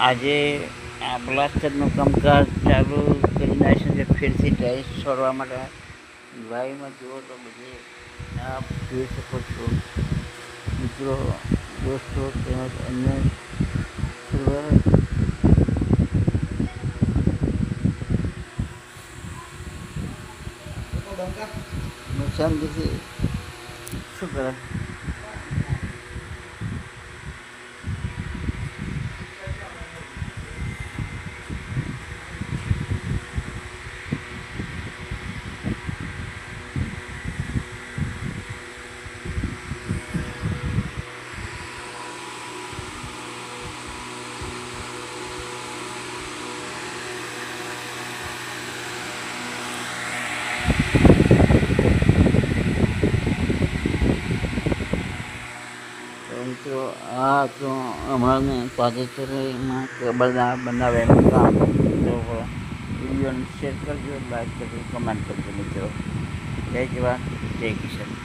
આજે આ પ્લાસ્ટરનું કામકાજ ચાલુ કરી નાખ્યું છે. ફરીથી ટાઇલ્સ છોડવા માટે લાઈવમાં જુઓ તો બધી આપ જોઈ શકો છો મિત્રો, દોસ્તો તેમજ અન્ય શાંતિથી શું કરે. મિત્રો આ તો હમણાં તાજેતરમાં કેબલના બનાવેલું કામ. તો વિડીયોને શેર કરજો, લાઈક કરજો, કમેન્ટ કરજો મિત્રો. જય જવાન, જય કિશન.